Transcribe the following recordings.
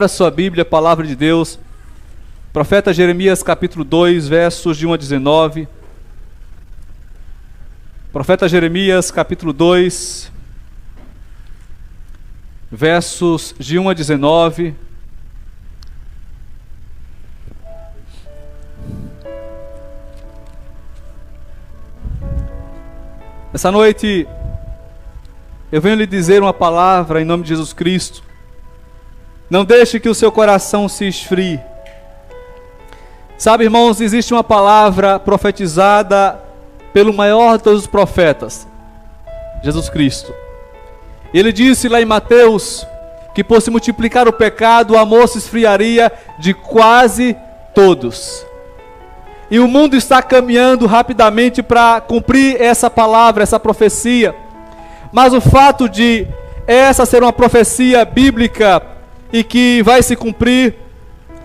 A sua Bíblia, a palavra de Deus, profeta Jeremias capítulo 2, versos de 1 a 19. Profeta Jeremias capítulo 2, versos de 1 a 19. Essa noite eu venho lhe dizer uma palavra em nome de Jesus Cristo. Não deixe que o seu coração se esfrie. Sabe, irmãos, existe uma palavra profetizada pelo maior de todos os profetas, Jesus Cristo. Ele disse lá em Mateus que por se multiplicar o pecado, o amor se esfriaria de quase todos. E o mundo está caminhando rapidamente para cumprir essa palavra, essa profecia. Mas o fato de essa ser uma profecia bíblica e que vai se cumprir,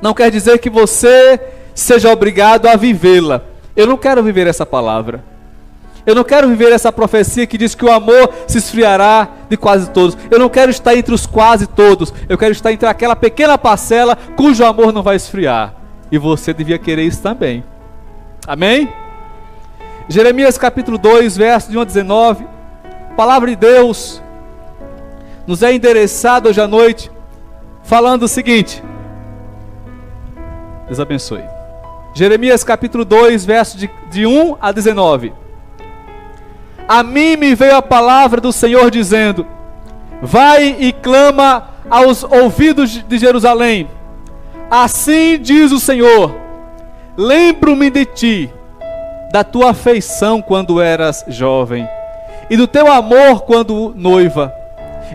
não quer dizer que você seja obrigado a vivê-la. Eu não quero viver essa palavra. Eu não quero viver essa profecia que diz que o amor se esfriará de quase todos. Eu não quero estar entre os quase todos. Eu quero estar entre aquela pequena parcela cujo amor não vai esfriar. E você devia querer isso também. Amém? Jeremias capítulo 2, verso de 1 a 19. A palavra de Deus nos é endereçada hoje à noite, falando o seguinte. Deus abençoe. Jeremias capítulo 2, verso de 1 a 19. A mim me veio a palavra do Senhor dizendo: vai e clama aos ouvidos de Jerusalém. Assim diz o Senhor: lembro-me de ti, da tua afeição quando eras jovem, e do teu amor quando noiva,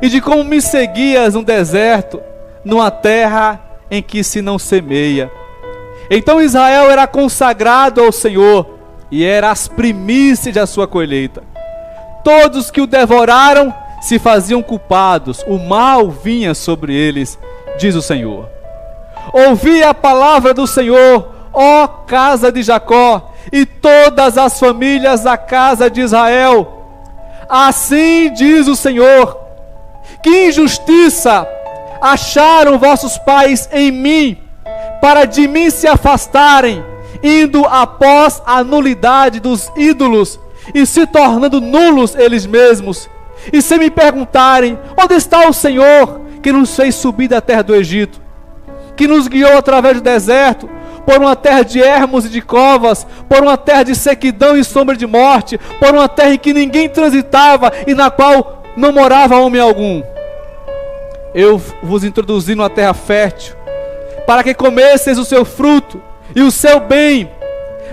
e de como me seguias no deserto, numa terra em que se não semeia. Então Israel era consagrado ao Senhor, e era as primícias da sua colheita. Todos que o devoraram se faziam culpados, o mal vinha sobre eles, diz o Senhor. Ouvi a palavra do Senhor, ó casa de Jacó, e todas as famílias da casa de Israel. Assim diz o Senhor: que injustiça acharam vossos pais em mim, para de mim se afastarem, indo após a nulidade dos ídolos, e se tornando nulos eles mesmos. E se me perguntarem: onde está o Senhor, que nos fez subir da terra do Egito, que nos guiou através do deserto, por uma terra de ermos e de covas, por uma terra de sequidão e sombra de morte, por uma terra em que ninguém transitava, e na qual não morava homem algum. Eu vos introduzi numa terra fértil, para que comesseis o seu fruto e o seu bem,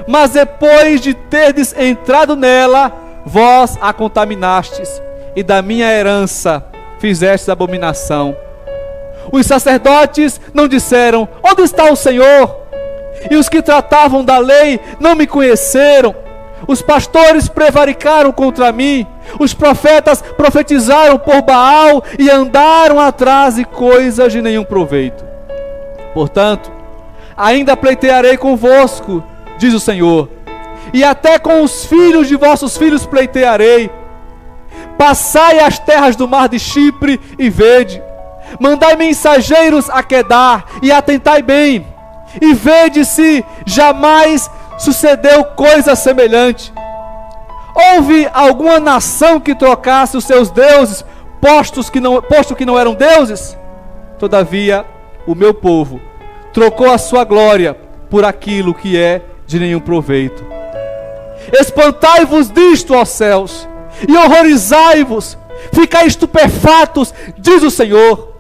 mas depois de terdes entrado nela, vós a contaminastes, e da minha herança fizestes abominação. Os sacerdotes não disseram: onde está o Senhor? E os que tratavam da lei não me conheceram. Os pastores prevaricaram contra mim, os profetas profetizaram por Baal e andaram atrás de coisas de nenhum proveito. Portanto, ainda pleitearei convosco, diz o Senhor, e até com os filhos de vossos filhos pleitearei. Passai as terras do mar de Chipre e vede, mandai mensageiros a Quedar e atentai bem, e vede se jamais sucedeu coisa semelhante. Houve alguma nação que trocasse os seus deuses, posto que não eram deuses? Todavia, o meu povo trocou a sua glória por aquilo que é de nenhum proveito. Espantai-vos disto, ó céus, e horrorizai-vos, ficai estupefatos, diz o Senhor,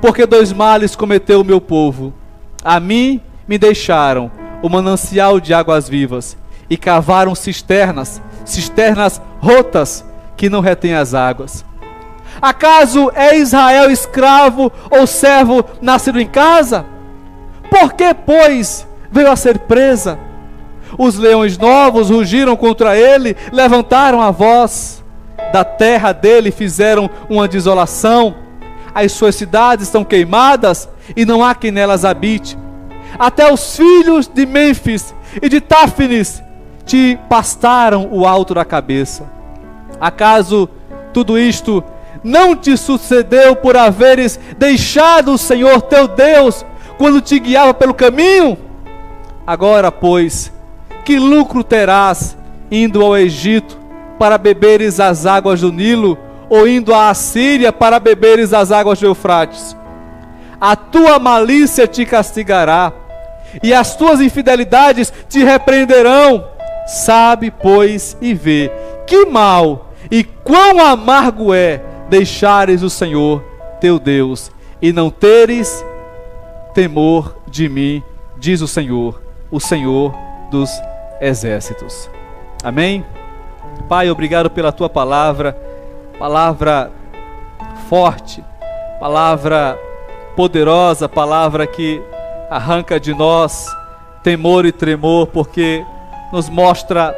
porque dois males cometeu o meu povo. A mim me deixaram o manancial de águas vivas, e cavaram cisternas rotas que não retêm as águas. Acaso é Israel escravo ou servo nascido em casa? Por que, pois, veio a ser presa? Os leões novos rugiram contra ele, levantaram a voz. Da terra dele fizeram uma desolação. As suas cidades estão queimadas, e não há quem nelas habite. Até os filhos de Mênfis e de Táfnis te pastaram o alto da cabeça. Acaso tudo isto não te sucedeu por haveres deixado o Senhor teu Deus quando te guiava pelo caminho? Agora, pois, que lucro terás indo ao Egito para beberes as águas do Nilo, ou indo à Assíria para beberes as águas do Eufrates? A tua malícia te castigará, e as tuas infidelidades te repreenderão. Sabe, pois, e vê que mal e quão amargo é deixares o Senhor teu Deus, e não teres temor de mim, diz o Senhor dos exércitos. Amém? Pai, obrigado pela tua palavra, palavra forte, palavra poderosa, palavra que arranca de nós temor e tremor, porque nos mostra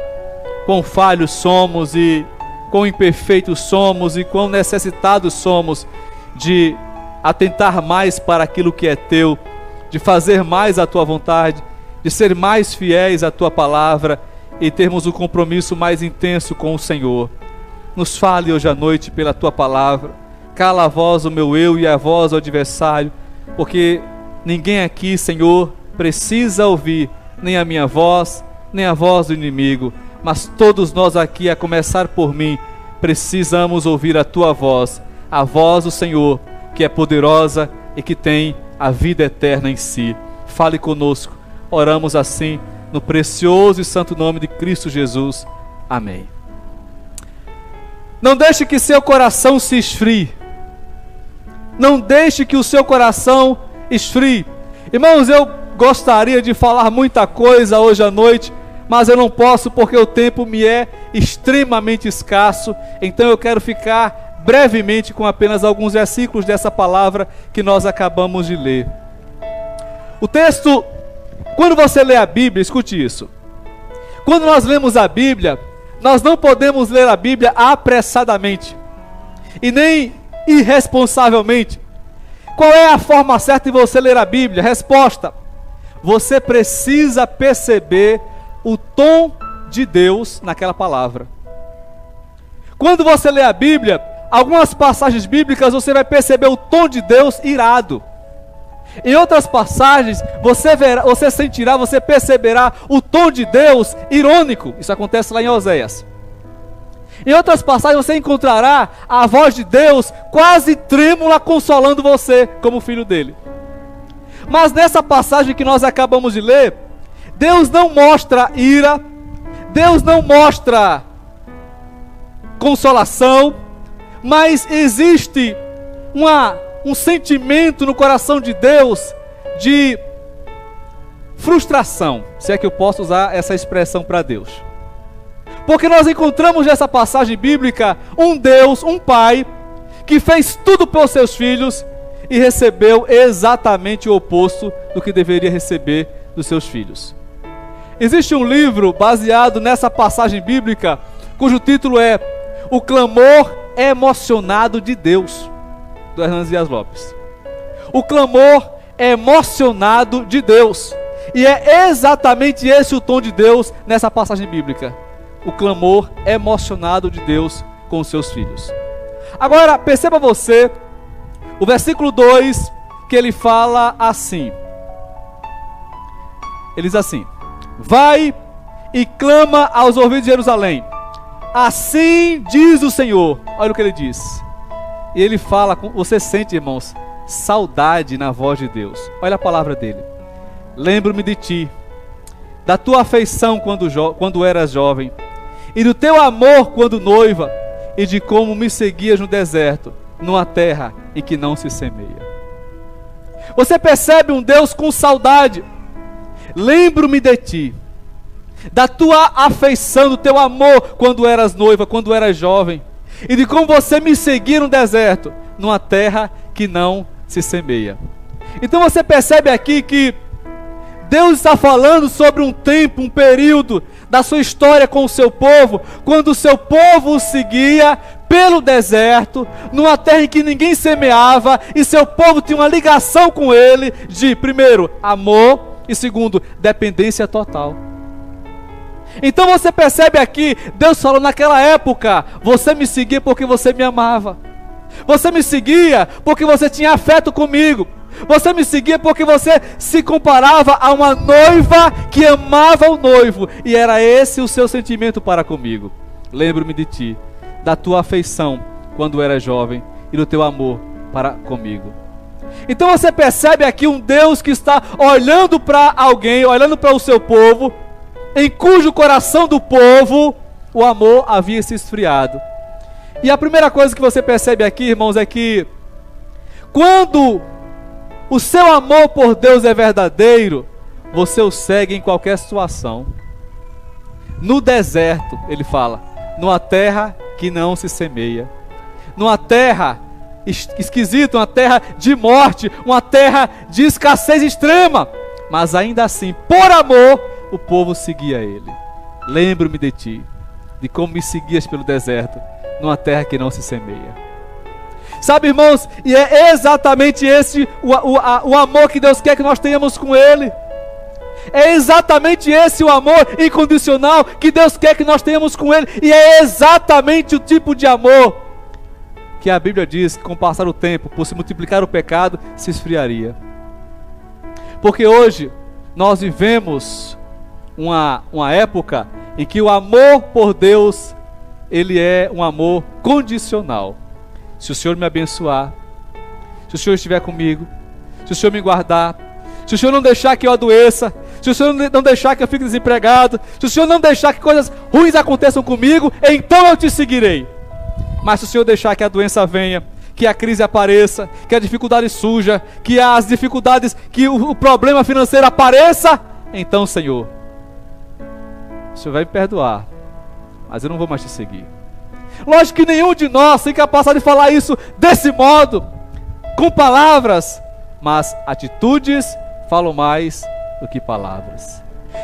quão falhos somos e quão imperfeitos somos e quão necessitados somos de atentar mais para aquilo que é teu, de fazer mais a tua vontade, de ser mais fiéis à tua palavra e termos um compromisso mais intenso com o Senhor. Nos fale hoje à noite pela tua palavra. Cala a voz o meu eu e a voz o adversário, porque ninguém aqui, Senhor, precisa ouvir nem a minha voz, nem a voz do inimigo, mas todos nós aqui, a começar por mim, precisamos ouvir a tua voz, a voz do Senhor, que é poderosa e que tem a vida eterna em si. Fale conosco, oramos assim, no precioso e santo nome de Cristo Jesus. Amém. Não deixe que seu coração se esfrie. Não deixe que o seu coração esfrie. Irmãos, eu gostaria de falar muita coisa hoje à noite, mas eu não posso porque o tempo me é extremamente escasso. Então eu quero ficar brevemente com apenas alguns versículos dessa palavra que nós acabamos de ler. O texto, quando você lê a Bíblia, escute isso. Quando nós lemos a Bíblia, nós não podemos ler a Bíblia apressadamente e nem irresponsavelmente. Qual é a forma certa de você ler a Bíblia? Resposta: você precisa perceber o tom de Deus naquela palavra. Quando você lê a Bíblia, algumas passagens bíblicas você vai perceber o tom de Deus irado. Em outras passagens você sentirá, você perceberá o tom de Deus irônico. Isso acontece lá em Oséias. Em outras passagens você encontrará a voz de Deus quase trêmula consolando você como filho dele. Mas nessa passagem que nós acabamos de ler, Deus não mostra ira, Deus não mostra consolação, mas existe um sentimento no coração de Deus de frustração, se é que eu posso usar essa expressão para Deus. Porque nós encontramos nessa passagem bíblica um Deus, um Pai, que fez tudo pelos seus filhos e recebeu exatamente o oposto do que deveria receber dos seus filhos. Existe um livro baseado nessa passagem bíblica, cujo título é O Clamor Emocionado de Deus, do Hernandes Dias Lopes. O clamor emocionado de Deus. E é exatamente esse o tom de Deus nessa passagem bíblica. O clamor emocionado de Deus com os seus filhos. Agora, perceba você, o versículo 2, que ele fala assim. Ele diz assim: vai e clama aos ouvidos de Jerusalém. Assim diz o Senhor. Olha o que ele diz. E ele fala, você sente, irmãos, saudade na voz de Deus. Olha a palavra dele. Lembro-me de ti, da tua afeição quando eras jovem, e do teu amor quando noiva, e de como me seguias no deserto, numa terra em que não se semeia. Você percebe um Deus com saudade. Lembro-me de ti, da tua afeição, do teu amor quando eras noiva, quando eras jovem, e de como você me seguia no deserto, numa terra que não se semeia. Então você percebe aqui que Deus está falando sobre um tempo, um período da sua história com o seu povo, quando o seu povo o seguia pelo deserto, numa terra em que ninguém semeava, e seu povo tinha uma ligação com ele de, primeiro, amor, e segundo, dependência total. Então você percebe aqui, Deus falou naquela época, você me seguia porque você me amava. Você me seguia porque você tinha afeto comigo. Você me seguia porque você se comparava a uma noiva que amava o noivo, e era esse o seu sentimento para comigo. Lembro-me de ti, da tua afeição quando era jovem e do teu amor para comigo. Então você percebe aqui um Deus que está olhando para alguém, olhando para o seu povo, em cujo coração do povo o amor havia se esfriado. E a primeira coisa que você percebe aqui, irmãos, é que quando o seu amor por Deus é verdadeiro, você o segue em qualquer situação. No deserto, ele fala, numa terra que não se semeia, numa terra esquisita, uma terra de morte, uma terra de escassez extrema, mas ainda assim, por amor, o povo seguia ele. Lembro-me de ti, de como me seguias pelo deserto, numa terra que não se semeia. Sabe, irmãos, e é exatamente esse o amor que Deus quer que nós tenhamos com Ele. É exatamente esse o amor incondicional que Deus quer que nós tenhamos com Ele. E é exatamente o tipo de amor que a Bíblia diz que com o passar do tempo, por se multiplicar o pecado, se esfriaria. Porque hoje nós vivemos uma época em que o amor por Deus, ele é um amor condicional. Se o Senhor me abençoar, se o Senhor estiver comigo, se o Senhor me guardar, se o Senhor não deixar que eu adoeça, se o Senhor não deixar que eu fique desempregado, se o Senhor não deixar que coisas ruins aconteçam comigo, então eu te seguirei. Mas se o Senhor deixar que a doença venha, que a crise apareça, que a dificuldade surja, que as dificuldades, que o problema financeiro apareça, então, Senhor, o Senhor vai me perdoar, mas eu não vou mais te seguir. Lógico que nenhum de nós tem capacidade de falar isso desse modo, com palavras, mas atitudes falam mais do que palavras.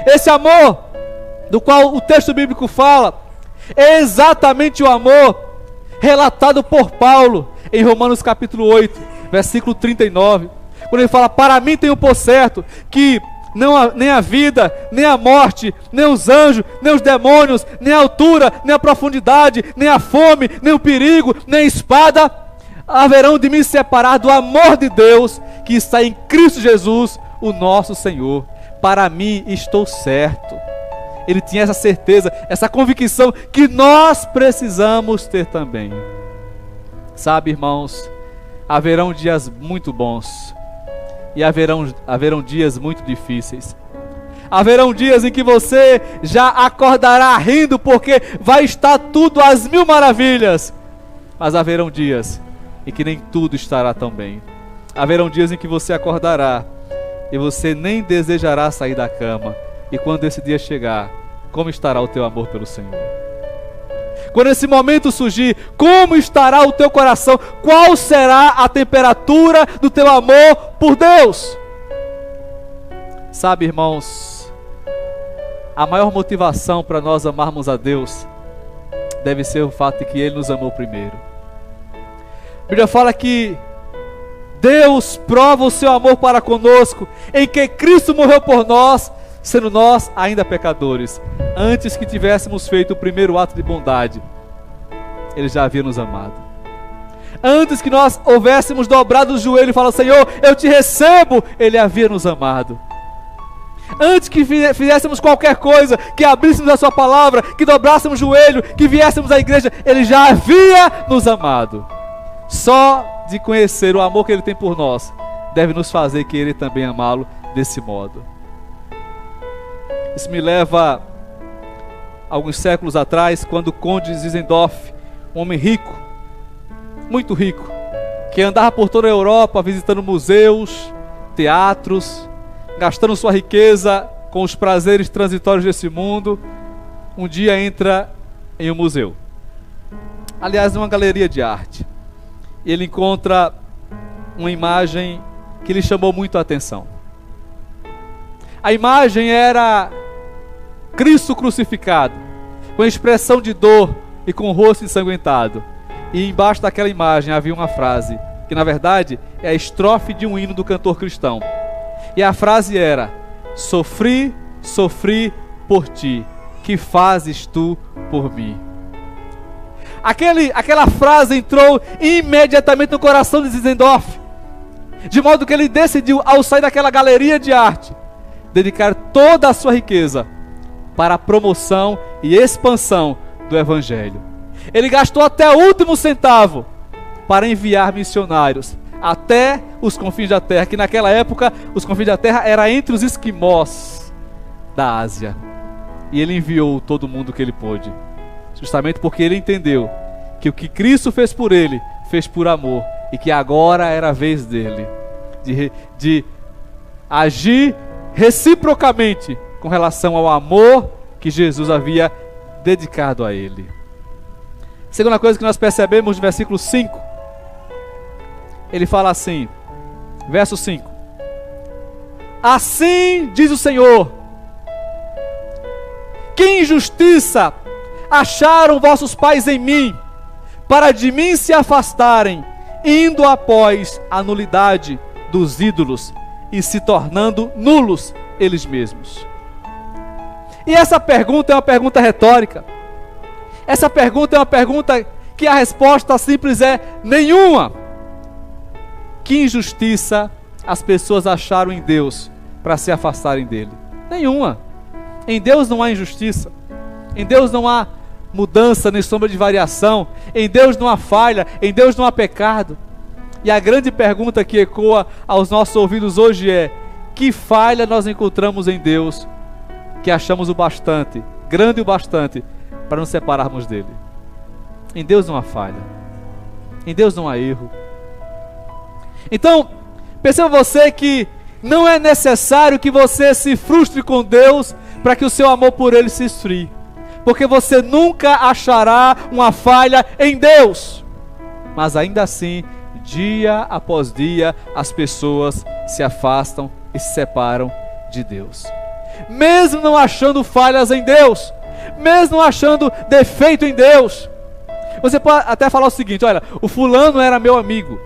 Esse amor do qual o texto bíblico fala é exatamente o amor relatado por Paulo em Romanos capítulo 8, versículo 39, quando ele fala: para mim tenho por certo que nem a vida, nem a morte, nem os anjos, nem os demônios, nem a altura, nem a profundidade, nem a fome, nem o perigo, nem a espada haverão de me separar do amor de Deus que está em Cristo Jesus, o nosso Senhor. Para mim estou certo. Ele tinha essa certeza, essa convicção que nós precisamos ter também. Sabe, irmãos, haverão dias muito bons e haverão dias muito difíceis. Haverão dias em que você já acordará rindo porque vai estar tudo às mil maravilhas. Mas haverão dias em que nem tudo estará tão bem. Haverão dias em que você acordará e você nem desejará sair da cama. E quando esse dia chegar, como estará o teu amor pelo Senhor? Quando esse momento surgir, como estará o teu coração? Qual será a temperatura do teu amor por Deus? Sabe, irmãos, a maior motivação para nós amarmos a Deus deve ser o fato de que Ele nos amou primeiro. A Bíblia fala que Deus prova o seu amor para conosco em que Cristo morreu por nós, sendo nós ainda pecadores. Antes que tivéssemos feito o primeiro ato de bondade, Ele já havia nos amado. Antes que nós houvéssemos dobrado o joelho e falado: Senhor, eu te recebo, Ele havia nos amado. Antes que fizéssemos qualquer coisa, que abríssemos a sua palavra, que dobrássemos o joelho, que viéssemos à igreja, Ele já havia nos amado. Só de conhecer o amor que Ele tem por nós deve nos fazer querer também amá-lo desse modo. Isso me leva alguns séculos atrás, quando o conde Zinzendorf, um homem rico, muito rico, que andava por toda a Europa visitando museus, teatros, gastando sua riqueza com os prazeres transitórios desse mundo, um dia entra em um museu, aliás, numa galeria de arte, e ele encontra uma imagem que lhe chamou muito a atenção. A imagem era Cristo crucificado, com expressão de dor e com o rosto ensanguentado. E embaixo daquela imagem havia uma frase, que na verdade é a estrofe de um hino do cantor cristão. E a frase era: sofri, sofri por ti, que fazes tu por mim? aquela frase entrou imediatamente no coração de Zinzendorf, de modo que ele decidiu, ao sair daquela galeria de arte, dedicar toda a sua riqueza para a promoção e expansão do Evangelho. Ele gastou até o último centavo para enviar missionários até os confins da terra, que naquela época os confins da terra era entre os esquimós da Ásia. E ele enviou todo mundo que ele pôde, justamente porque ele entendeu que o que Cristo fez por ele, fez por amor, e que agora era a vez dele de agir reciprocamente com relação ao amor que Jesus havia dedicado a ele. Segunda coisa que nós percebemos no versículo 5, ele fala assim, verso 5: assim diz o Senhor, que injustiça acharam vossos pais em mim, para de mim se afastarem, indo após a nulidade dos ídolos e se tornando nulos eles mesmos. E essa pergunta é uma pergunta retórica. Essa pergunta é uma pergunta que a resposta simples é nenhuma. Que injustiça as pessoas acharam em Deus para se afastarem dele? Nenhuma. Em Deus não há injustiça. Em Deus não há mudança nem sombra de variação. Em Deus não há falha. Em Deus não há pecado. E a grande pergunta que ecoa aos nossos ouvidos hoje é: que falha nós encontramos em Deus que achamos o bastante, grande o bastante, para nos separarmos dele? Em Deus não há falha. Em Deus não há erro. Então, perceba você que não é necessário que você se frustre com Deus para que o seu amor por Ele se esfrie, porque você nunca achará uma falha em Deus. Mas ainda assim, dia após dia, as pessoas se afastam e se separam de Deus. Mesmo não achando falhas em Deus, mesmo não achando defeito em Deus, você pode até falar o seguinte: olha, o fulano era meu amigo,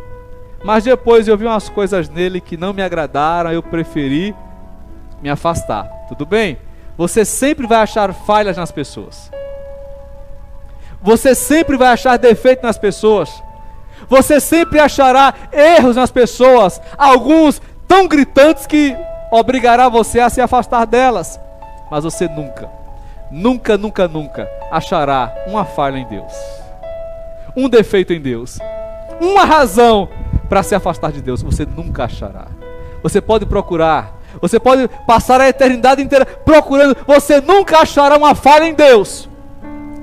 mas depois eu vi umas coisas nele que não me agradaram, eu preferi me afastar. Tudo bem? Você sempre vai achar falhas nas pessoas. Você sempre vai achar defeito nas pessoas. Você sempre achará erros nas pessoas, alguns tão gritantes que obrigará você a se afastar delas. Mas você nunca achará uma falha em Deus, um defeito em Deus, uma razão para se afastar de Deus. Você nunca achará. Você pode procurar, você pode passar a eternidade inteira procurando, você nunca achará uma falha em Deus.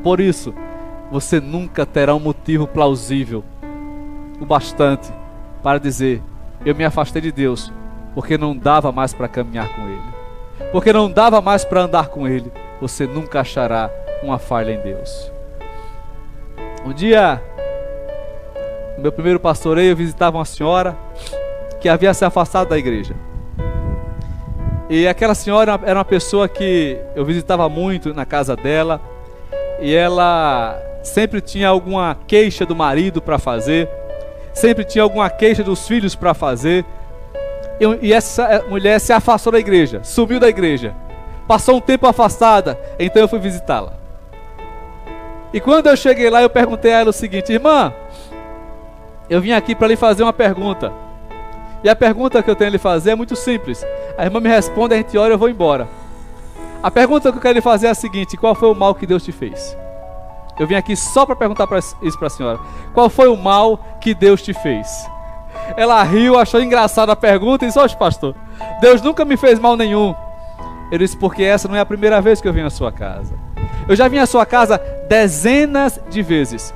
Por isso, você nunca terá um motivo plausível o bastante para dizer: eu me afastei de Deus porque não dava mais para caminhar com Ele, porque não dava mais para andar com Ele. Você nunca achará uma falha em Deus. Um dia, no meu primeiro pastoreio, eu visitava uma senhora que havia se afastado da igreja. E aquela senhora era uma pessoa que eu visitava muito na casa dela, e ela sempre tinha alguma queixa do marido para fazer, sempre tinha alguma queixa dos filhos para fazer. E essa mulher se afastou da igreja, sumiu da igreja, passou um tempo afastada. Então eu fui visitá-la. E quando eu cheguei lá, eu perguntei a ela o seguinte: irmã, eu vim aqui para lhe fazer uma pergunta. E a pergunta que eu tenho a lhe fazer é muito simples. A irmã me responde, a gente ora e eu vou embora. A pergunta que eu quero lhe fazer é a seguinte: qual foi o mal que Deus te fez? Eu vim aqui só para perguntar isso para a senhora. Qual foi o mal que Deus te fez? Ela riu, achou engraçada a pergunta e disse: oxe, pastor, Deus nunca me fez mal nenhum. Eu disse: porque essa não é a primeira vez que eu vim à sua casa. Eu já vim à sua casa dezenas de vezes.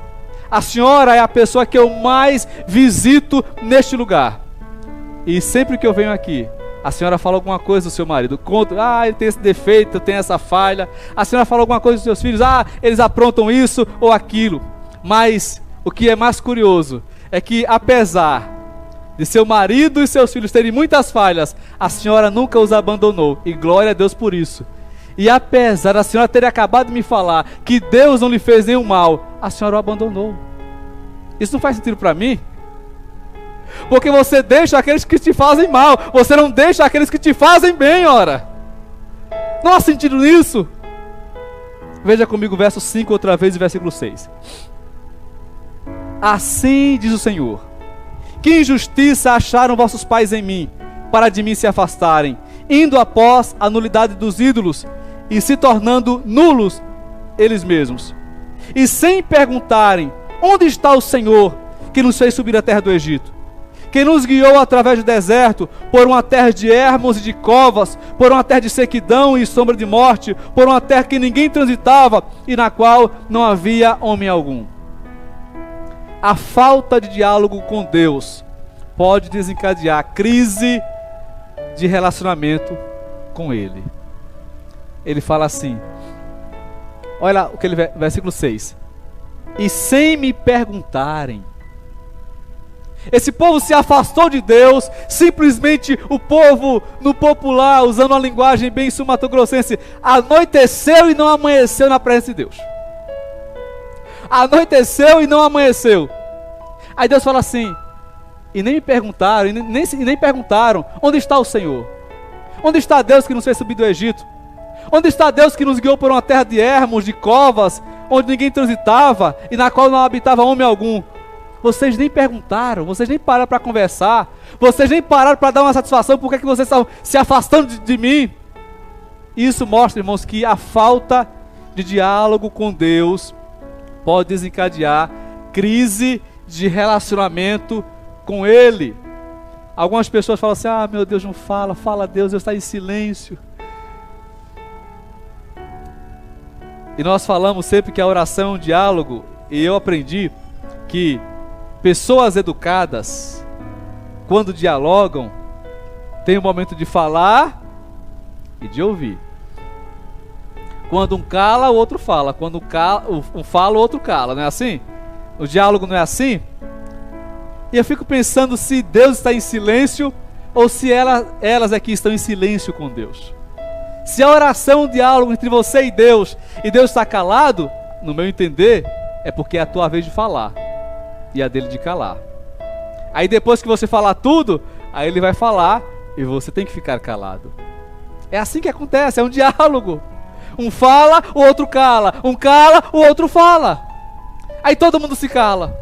A senhora é a pessoa que eu mais visito neste lugar. E sempre que eu venho aqui, a senhora fala alguma coisa do seu marido. Conta: ele tem esse defeito, tem essa falha. A senhora fala alguma coisa dos seus filhos: eles aprontam isso ou aquilo. Mas o que é mais curioso é que, apesar de seu marido e seus filhos terem muitas falhas, a senhora nunca os abandonou. E glória a Deus por isso. E apesar da senhora ter acabado de me falar que Deus não lhe fez nenhum mal, a senhora o abandonou. Isso não faz sentido para mim? Porque você deixa aqueles que te fazem mal, você não deixa aqueles que te fazem bem, ora. Não há sentido nisso? Veja comigo o verso 5 outra vez e versículo 6. Assim diz o Senhor: que injustiça acharam vossos pais em mim, para de mim se afastarem, indo após a nulidade dos ídolos, e se tornando nulos eles mesmos. E sem perguntarem: onde está o Senhor, que nos fez subir a terra do Egito? Que nos guiou através do deserto, por uma terra de ermos e de covas, por uma terra de sequidão e sombra de morte, por uma terra que ninguém transitava, e na qual não havia homem algum. A falta de diálogo com Deus pode desencadear crise de relacionamento com Ele. Ele fala assim, olha o que ele, versículo 6. E sem me perguntarem. Esse povo se afastou de Deus, simplesmente o povo, no popular, usando uma linguagem bem sul-mato-grossense, anoiteceu e não amanheceu na presença de Deus. Anoiteceu e não amanheceu. Aí Deus fala assim, e nem me perguntaram, e nem perguntaram, onde está o Senhor? Onde está Deus que nos fez subir do Egito? Onde está Deus que nos guiou por uma terra de ermos, de covas, onde ninguém transitava, e na qual não habitava homem algum? Vocês nem perguntaram, vocês nem pararam para conversar, vocês nem pararam para dar uma satisfação, por que vocês estão se afastando de mim? Isso mostra, irmãos, que a falta de diálogo com Deus pode desencadear crise de relacionamento com Ele. Algumas pessoas falam assim, meu Deus, não fala, fala Deus está em silêncio. E nós falamos sempre que a oração é um diálogo, e eu aprendi que pessoas educadas, quando dialogam, tem um momento de falar e de ouvir. Quando um cala, o outro fala. Quando um fala, o outro cala, não é assim? O diálogo não é assim? E eu fico pensando se Deus está em silêncio ou se elas aqui estão em silêncio com Deus. Se a oração é um diálogo entre você e Deus está calado, no meu entender, é porque é a tua vez de falar e a dele de calar. Aí depois que você falar tudo, aí ele vai falar e você tem que ficar calado. É assim que acontece, é um diálogo. Um fala, o outro cala. Um cala, o outro fala. Aí todo mundo se cala.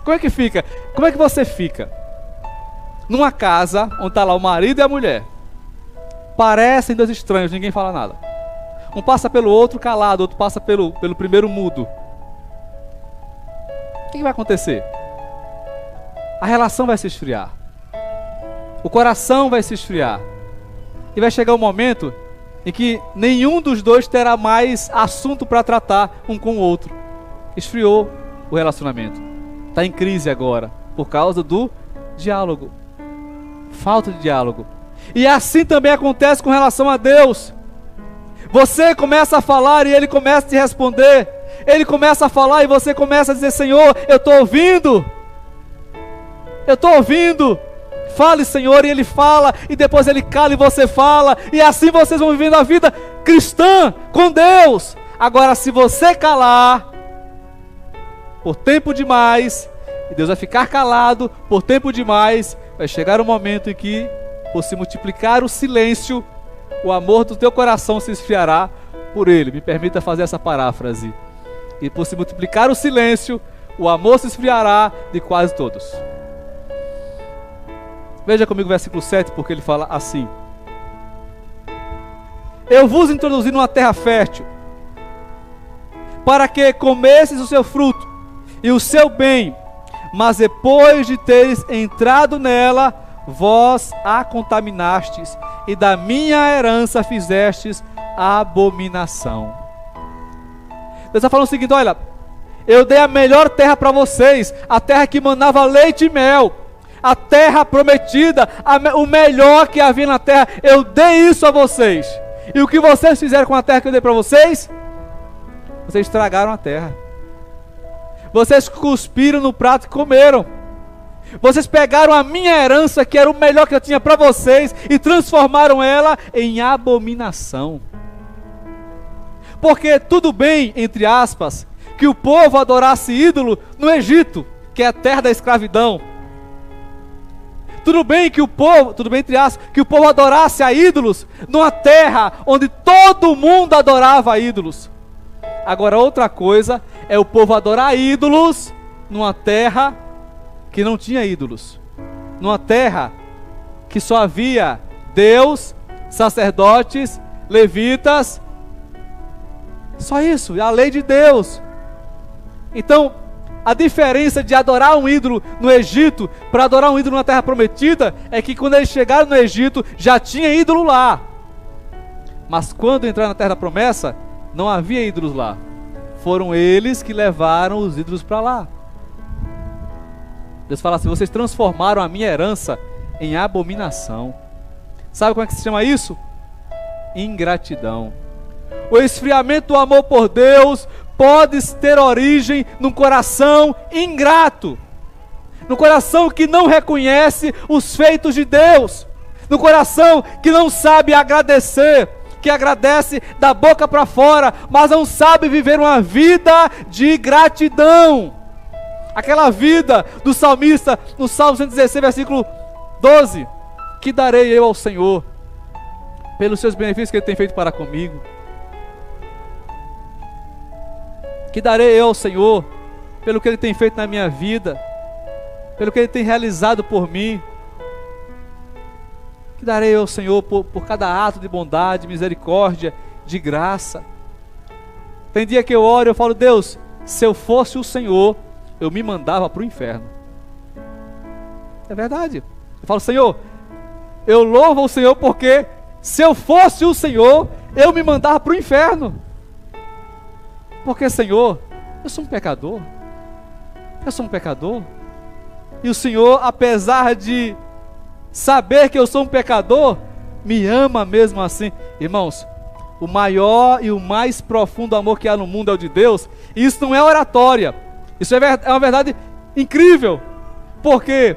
Como é que fica? Como é que você fica? Numa casa onde está lá o marido e a mulher. Parecem dois estranhos, ninguém fala nada. Um passa pelo outro calado, outro passa pelo primeiro mudo. O que vai acontecer? A relação vai se esfriar. O coração vai se esfriar. E vai chegar um momento em que nenhum dos dois terá mais assunto para tratar um com o outro. Esfriou o relacionamento. Está em crise agora, por causa do diálogo. Falta de diálogo. E assim também acontece com relação a Deus. Você começa a falar e Ele começa a te responder. Ele começa a falar e você começa a dizer, Senhor, eu estou ouvindo. Eu estou ouvindo. Fale, Senhor, e Ele fala, e depois Ele cala e você fala, e assim vocês vão vivendo a vida cristã com Deus. Agora, se você calar por tempo demais, e Deus vai ficar calado por tempo demais, vai chegar um momento em que, por se multiplicar o silêncio, o amor do teu coração se esfriará por Ele. Me permita fazer essa paráfrase. E por se multiplicar o silêncio, o amor se esfriará de quase todos. Veja comigo o versículo 7, porque ele fala assim: eu vos introduzi numa terra fértil, para que comesseis o seu fruto e o seu bem, mas depois de teres entrado nela, vós a contaminastes, e da minha herança fizestes abominação. Deus está falando o seguinte, olha, eu dei a melhor terra para vocês, a terra que manava leite e mel, a terra prometida, o melhor que havia na terra, eu dei isso a vocês. E o que vocês fizeram com a terra que eu dei para vocês? Vocês estragaram a terra. Vocês cuspiram no prato e comeram. Vocês pegaram a minha herança, que era o melhor que eu tinha para vocês, e transformaram ela em abominação. Porque tudo bem, entre aspas, que o povo adorasse ídolo no Egito, que é a terra da escravidão. Tudo bem que o povo, tudo bem entre aspas, que o povo adorasse a ídolos numa terra onde todo mundo adorava ídolos. Agora outra coisa é o povo adorar ídolos numa terra que não tinha ídolos, numa terra que só havia Deus, sacerdotes, levitas, só isso, a lei de Deus. Então, a diferença de adorar um ídolo no Egito para adorar um ídolo na terra prometida é que quando eles chegaram no Egito já tinha ídolo lá, mas quando entraram na terra da promessa não havia ídolos lá. Foram eles que levaram os ídolos para lá. Deus fala assim: vocês transformaram a minha herança em abominação. Sabe como é que se chama isso? Ingratidão. O esfriamento do amor por Deus pode ter origem num coração ingrato, no coração que não reconhece os feitos de Deus, no coração que não sabe agradecer, que agradece da boca para fora, mas não sabe viver uma vida de gratidão. Aquela vida do salmista no Salmo 116, versículo 12: que darei eu ao Senhor pelos seus benefícios que Ele tem feito para comigo? Que darei eu ao Senhor pelo que Ele tem feito na minha vida, pelo que Ele tem realizado por mim? Que darei eu ao Senhor por cada ato de bondade, misericórdia, de graça? Tem dia que eu oro e eu falo: Deus, se eu fosse o Senhor, eu me mandava para o inferno. É verdade. Eu falo: Senhor, eu louvo o Senhor porque se eu fosse o Senhor, eu me mandava para o inferno. Porque, Senhor, eu sou um pecador. Eu sou um pecador. E o Senhor, apesar de saber que eu sou um pecador, me ama mesmo assim. Irmãos, o maior e o mais profundo amor que há no mundo é o de Deus. E isso não é oratória. Isso é uma verdade incrível. Porque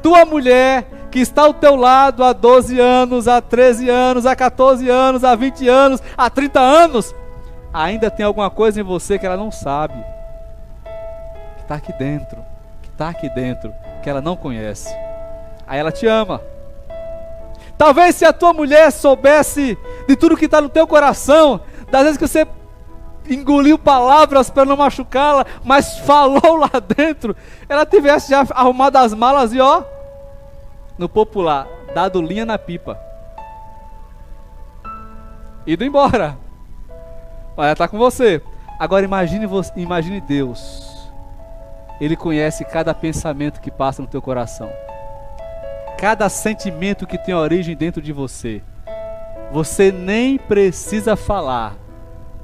tua mulher que está ao teu lado há 12 anos, há 13 anos, há 14 anos, há 20 anos, há 30 anos, ainda tem alguma coisa em você que ela não sabe, que está aqui dentro, que ela não conhece. Aí ela te ama. Talvez se a tua mulher soubesse de tudo que está no teu coração, das vezes que você engoliu palavras para não machucá-la, mas falou lá dentro, ela tivesse já arrumado as malas e no popular, dado linha na pipa, ido embora. Mas ela está com você. Agora imagine Deus. Ele conhece cada pensamento que passa no teu coração, cada sentimento que tem origem dentro de você. Você nem precisa falar,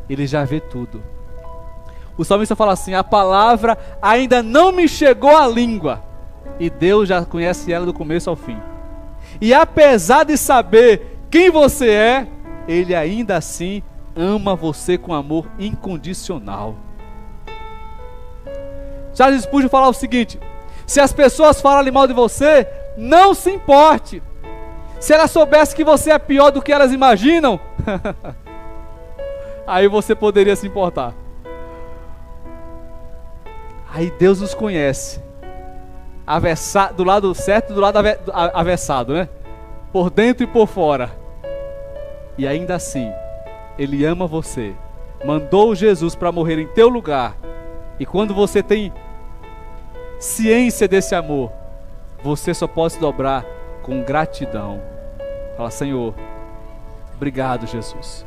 Ele já vê tudo. O salmista fala assim: a palavra ainda não me chegou à língua, e Deus já conhece ela do começo ao fim. E apesar de saber quem você é, Ele ainda assim ama você com amor incondicional. Charles Spurgeon fala o seguinte: se as pessoas falarem mal de você, não se importe. Se elas soubessem que você é pior do que elas imaginam, aí você poderia se importar. Aí Deus nos conhece, do lado certo e do lado avessado, né? Por dentro e por fora. E ainda assim, Ele ama você, mandou Jesus para morrer em teu lugar. E quando você tem ciência desse amor, você só pode se dobrar com gratidão. Fala: Senhor, obrigado, Jesus.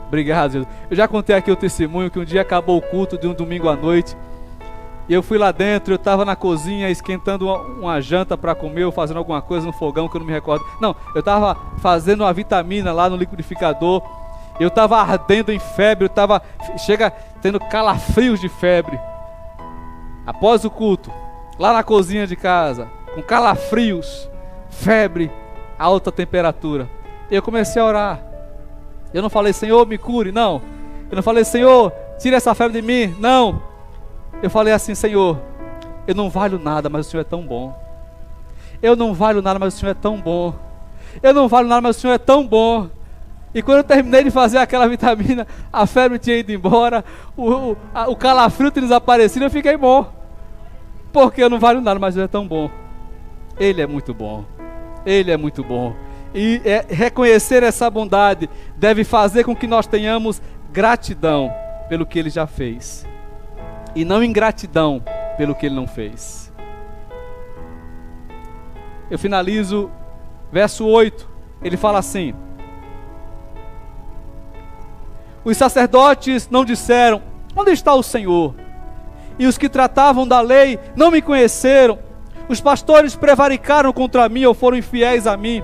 Obrigado, Jesus. Eu já contei aqui o testemunho que um dia acabou o culto de um domingo à noite, e eu fui lá dentro, eu estava na cozinha esquentando uma janta para comer, ou fazendo alguma coisa no fogão que eu não me recordo. Não, eu estava fazendo uma vitamina lá no liquidificador. Eu estava ardendo em febre, chega tendo calafrios de febre. Após o culto, lá na cozinha de casa, com calafrios, febre, alta temperatura, eu comecei a orar. Eu não falei: Senhor, me cure, não. Eu não falei: Senhor, tira essa febre de mim, não. Eu falei assim: Senhor, eu não valho nada, mas o Senhor é tão bom. Eu não valho nada, mas o Senhor é tão bom. Eu não valho nada, mas o Senhor é tão bom. E quando eu terminei de fazer aquela vitamina, a febre tinha ido embora, o calafrio tinha desaparecido, eu fiquei bom. Porque eu não valho nada, mas Ele é tão bom. Ele é muito bom. Ele é muito bom. E reconhecer essa bondade deve fazer com que nós tenhamos gratidão pelo que Ele já fez. E não ingratidão pelo que ele não fez. Eu finalizo, verso 8, ele fala assim: os sacerdotes não disseram: onde está o Senhor? E os que tratavam da lei não me conheceram. Os pastores prevaricaram contra mim ou foram infiéis a mim.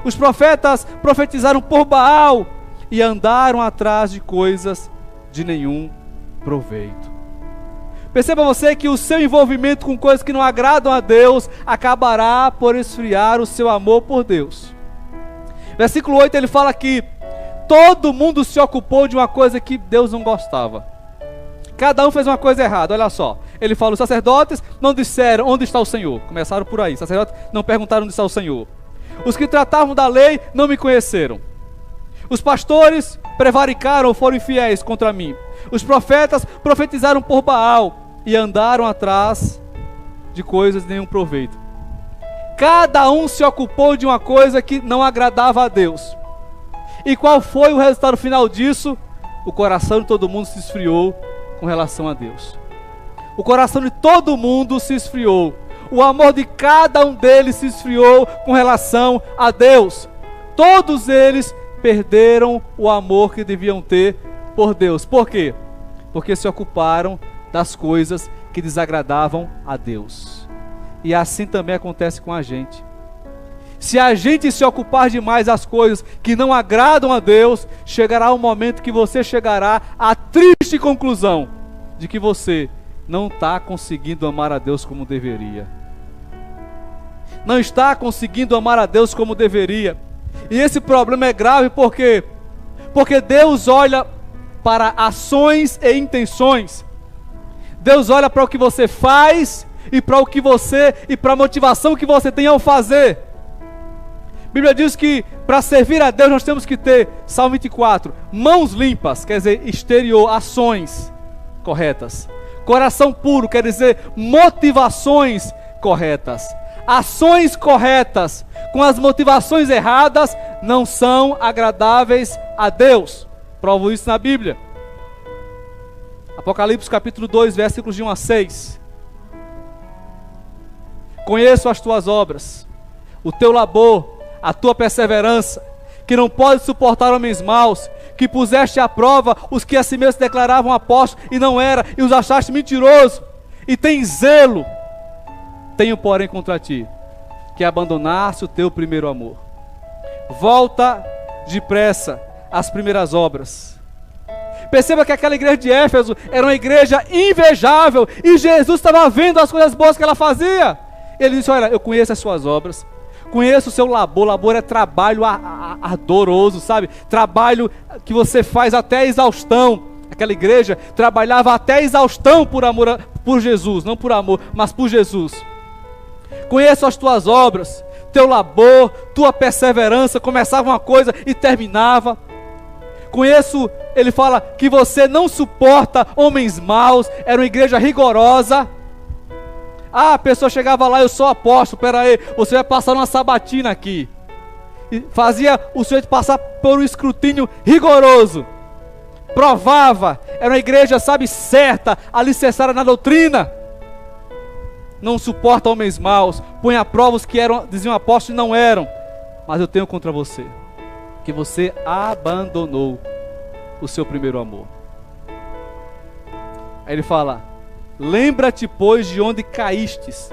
Os profetas profetizaram por Baal e andaram atrás de coisas de nenhum proveito. Perceba você que o seu envolvimento com coisas que não agradam a Deus acabará por esfriar o seu amor por Deus. Versículo 8 ele fala que todo mundo se ocupou de uma coisa que Deus não gostava. Cada um fez uma coisa errada, olha só. Ele fala: os sacerdotes não disseram onde está o Senhor. Começaram por aí, os sacerdotes não perguntaram onde está o Senhor. Os que tratavam da lei não me conheceram. Os pastores prevaricaram ou foram infiéis contra mim. Os profetas profetizaram por Baal e andaram atrás de coisas de nenhum proveito. Cada um se ocupou de uma coisa que não agradava a Deus. E qual foi o resultado final disso? O coração de todo mundo se esfriou com relação a Deus. O coração de todo mundo se esfriou. O amor de cada um deles se esfriou com relação a Deus. Todos eles perderam o amor que deviam ter por Deus. Por quê? Porque se ocuparam das coisas que desagradavam a Deus. E assim também acontece com a gente. Se a gente se ocupar demais das coisas que não agradam a Deus, chegará um momento que você chegará à triste conclusão de que você não está conseguindo amar a Deus como deveria. Não está conseguindo amar a Deus como deveria. E esse problema é grave porque Deus olha para ações e intenções. Deus olha para o que você faz e para o que você e para a motivação que você tem ao fazer. A Bíblia diz que para servir a Deus nós temos que ter, Salmo 24, mãos limpas, quer dizer, exterior, ações corretas. Coração puro, quer dizer, motivações corretas. Ações corretas com as motivações erradas não são agradáveis a Deus. Provo isso na Bíblia. Apocalipse capítulo 2, versículos de 1 a 6. Conheço as tuas obras, o teu labor, a tua perseverança, que não pode suportar homens maus, que puseste à prova os que a si mesmos declaravam apóstolos e não era, e os achaste mentiroso, e tem zelo. Tenho porém contra ti, que abandonaste o teu primeiro amor. Volta depressa às primeiras obras. Perceba que aquela igreja de Éfeso era uma igreja invejável, e Jesus estava vendo as coisas boas que ela fazia. Ele disse: olha, eu conheço as suas obras, conheço o seu labor. Labor é trabalho ardoroso, sabe? Trabalho que você faz até a exaustão. Aquela igreja trabalhava até a exaustão por amor, por Jesus, não por amor, mas por Jesus. Conheço as tuas obras, teu labor, tua perseverança. Começava uma coisa e terminava. Conheço, ele fala, que você não suporta homens maus. Era uma igreja rigorosa. A pessoa chegava lá: eu sou apóstolo, peraí, você vai passar uma sabatina aqui. E fazia o sujeito passar por um escrutínio rigoroso. Provava. Era uma igreja, sabe, certa, alicerçada na doutrina. Não suporta homens maus. Põe à prova os que diziam apóstolos e não eram. Mas eu tenho contra você, que você abandonou o seu primeiro amor. Aí ele fala: lembra-te, pois, de onde caístes.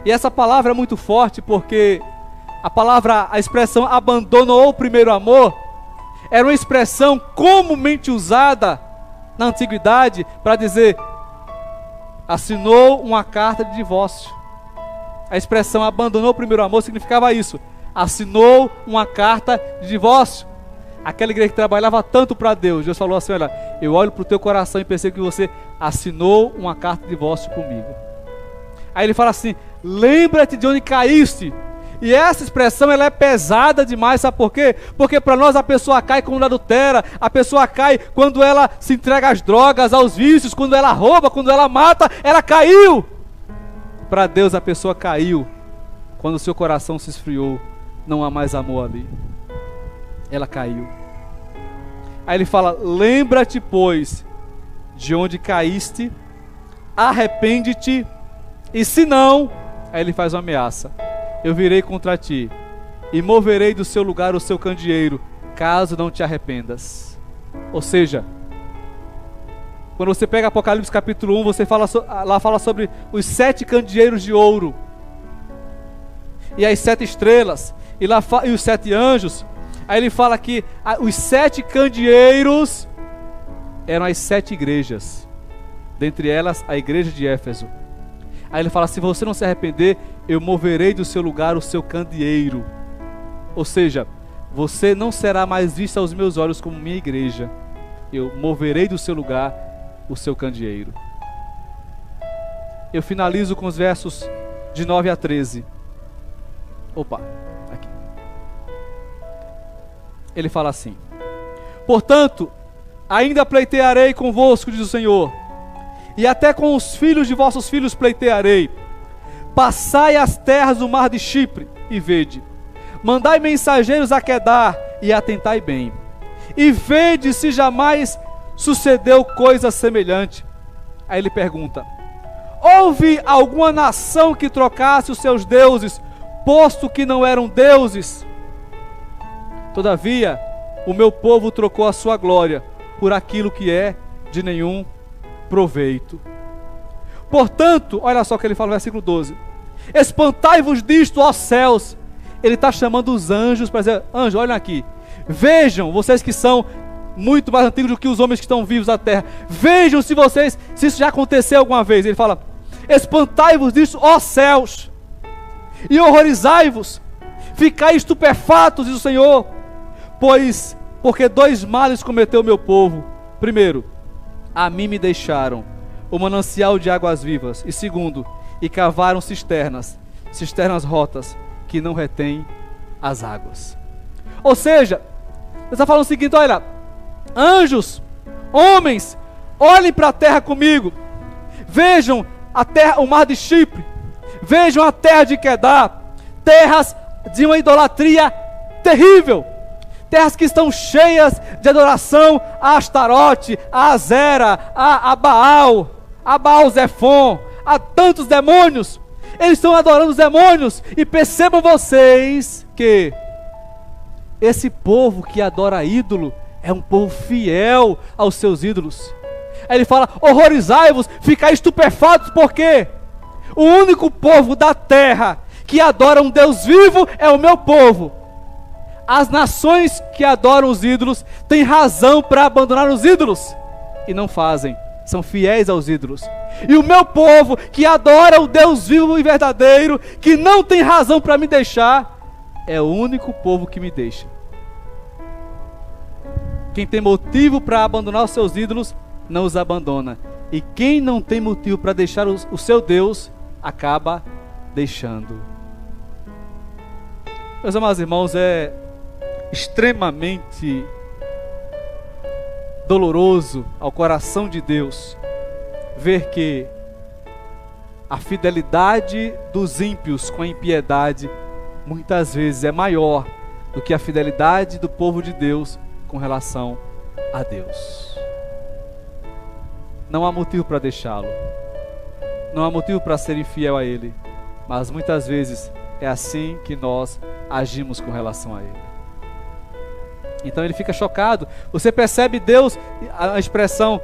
E essa palavra é muito forte, porque a expressão abandonou o primeiro amor era uma expressão comumente usada na antiguidade para dizer: assinou uma carta de divórcio. A expressão abandonou o primeiro amor significava isso: assinou uma carta de divórcio. Aquela igreja que trabalhava tanto para Deus, Deus falou assim: olha, eu olho para o teu coração e percebo que você assinou uma carta de divórcio comigo. Aí ele fala assim: lembra-te de onde caíste. E essa expressão, ela é pesada demais, sabe por quê? Porque para nós a pessoa cai quando adultera, a pessoa cai quando ela se entrega às drogas, aos vícios, quando ela rouba, quando ela mata, ela caiu. Para Deus a pessoa caiu quando o seu coração se esfriou, não há mais amor ali. Ela caiu. Aí ele fala: lembra-te, pois, de onde caíste, arrepende-te E se não, aí ele faz uma ameaça: eu virei contra ti e moverei do seu lugar o seu candeeiro, caso não te arrependas. Ou seja, quando você pega Apocalipse capítulo 1, você lá fala sobre os 7 candeeiros de ouro, e as 7 estrelas, e os 7 anjos. Aí ele fala que os 7 candeeiros eram as 7 igrejas, dentre elas a igreja de Éfeso. Aí ele fala: se você não se arrepender, eu moverei do seu lugar o seu candeeiro. Ou seja, você não será mais visto aos meus olhos como minha igreja. Eu moverei do seu lugar o seu candeeiro. Eu finalizo com os versos de 9 a 13. Aqui. Ele fala assim: portanto, ainda pleitearei convosco, diz o Senhor, e até com os filhos de vossos filhos pleitearei. Passai as terras do mar de Chipre e vede. Mandai mensageiros a Quedar e atentai bem. E vede se jamais sucedeu coisa semelhante. Aí ele pergunta: houve alguma nação que trocasse os seus deuses, posto que não eram deuses? Todavia, o meu povo trocou a sua glória por aquilo que é de nenhum proveito. Portanto, olha só o que ele fala no versículo 12: espantai-vos disto, ó céus. Ele está chamando os anjos para dizer: anjos, olhem aqui, vejam, vocês que são muito mais antigos do que os homens que estão vivos na terra, vejam se isso já aconteceu alguma vez. Ele fala: espantai-vos disto, ó céus, e horrorizai-vos, ficai estupefatos, diz o Senhor, porque 2 males cometeu o meu povo. Primeiro, a mim me deixaram o manancial de águas vivas, e segundo, e cavaram cisternas rotas, que não retém as águas. Ou seja, ele está falando o seguinte: olha, anjos, homens, olhem para a terra comigo, vejam a terra, o mar de Chipre, vejam a terra de Quedar, terras de uma idolatria terrível, terras que estão cheias de adoração a Astarote, a Azera, a Baal Zefon, a tantos demônios. Eles estão adorando os demônios. E percebam vocês que esse povo que adora ídolo é um povo fiel aos seus ídolos. Aí ele fala: horrorizai-vos, ficai estupefatos, porque o único povo da terra que adora um Deus vivo é o meu povo. As nações que adoram os ídolos têm razão para abandonar os ídolos e não fazem, são fiéis aos ídolos. E o meu povo que adora o Deus vivo e verdadeiro, que não tem razão para me deixar, é o único povo que me deixa. Quem tem motivo para abandonar os seus ídolos, não os abandona. E quem não tem motivo para deixar o seu Deus, acaba deixando. Meus amados irmãos, é extremamente doloroso ao coração de Deus ver que a fidelidade dos ímpios com a impiedade muitas vezes é maior do que a fidelidade do povo de Deus com relação a Deus. Não há motivo para deixá-lo, não há motivo para ser infiel a Ele, mas muitas vezes é assim que nós agimos com relação a Ele. Então ele fica chocado. Você percebe Deus, a expressão,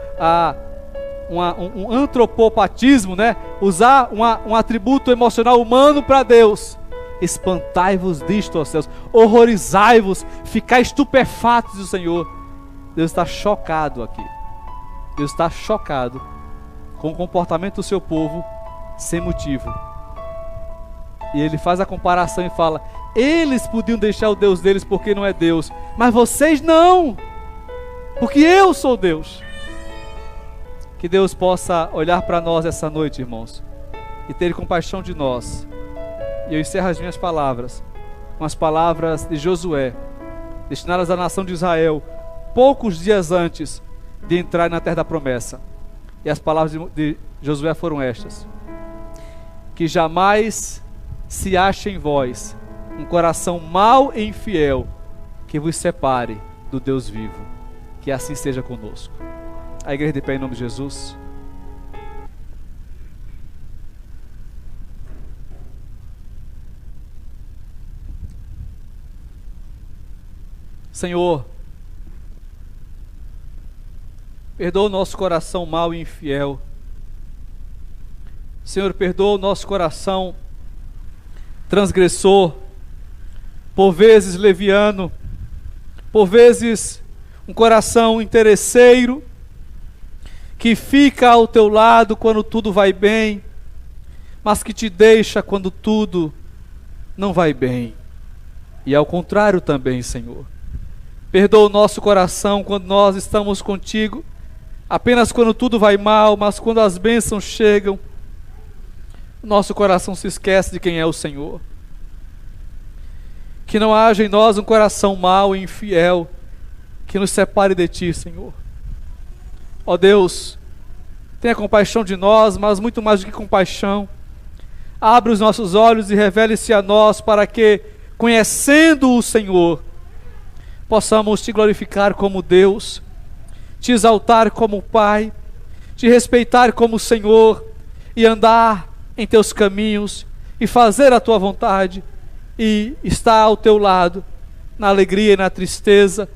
um antropopatismo, né? Usar um atributo emocional humano para Deus. Espantai-vos disto, ó céus, horrorizai-vos, ficai estupefatos do Senhor. Deus está chocado aqui. Deus está chocado com o comportamento do seu povo sem motivo. E ele faz a comparação e fala: eles podiam deixar o Deus deles porque não é Deus, mas vocês não, porque eu sou Deus. Que Deus possa olhar para nós essa noite, irmãos, e ter compaixão de nós. E eu encerro as minhas palavras com as palavras de Josué, destinadas à nação de Israel, poucos dias antes de entrar na terra da promessa. E as palavras de Josué foram estas: que jamais se ache em vós um coração mau e infiel, que vos separe do Deus vivo. Que assim seja conosco. A igreja de pé em nome de Jesus. Senhor, perdoa o nosso coração mau e infiel. Senhor, perdoa o nosso coração transgressor, por vezes leviano, por vezes um coração interesseiro, que fica ao teu lado quando tudo vai bem, mas que te deixa quando tudo não vai bem. E ao contrário também, Senhor. Perdoa o nosso coração quando nós estamos contigo, apenas quando tudo vai mal, mas quando as bênçãos chegam, nosso coração se esquece de quem é o Senhor. Que não haja em nós um coração mau e infiel, que nos separe de Ti, Senhor. Ó Deus, tenha compaixão de nós, mas muito mais do que compaixão, abre os nossos olhos e revele-se a nós, para que, conhecendo o Senhor, possamos Te glorificar como Deus, Te exaltar como Pai, Te respeitar como Senhor, e andar em Teus caminhos, e fazer a Tua vontade, e estar ao Teu lado, na alegria e na tristeza,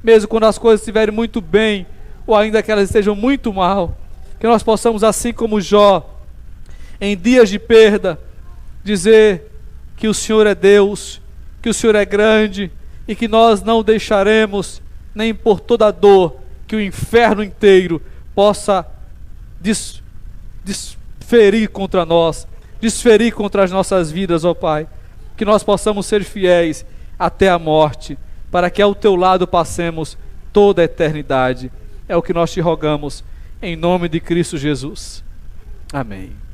mesmo quando as coisas estiverem muito bem, ou ainda que elas estejam muito mal, que nós possamos, assim como Jó, em dias de perda, dizer que o Senhor é Deus, que o Senhor é grande, e que nós não deixaremos, nem por toda a dor, que o inferno inteiro possa desferir contra nós, desferir contra as nossas vidas, ó Pai. Que nós possamos ser fiéis até a morte, para que ao Teu lado passemos toda a eternidade. É o que nós Te rogamos, em nome de Cristo Jesus. Amém.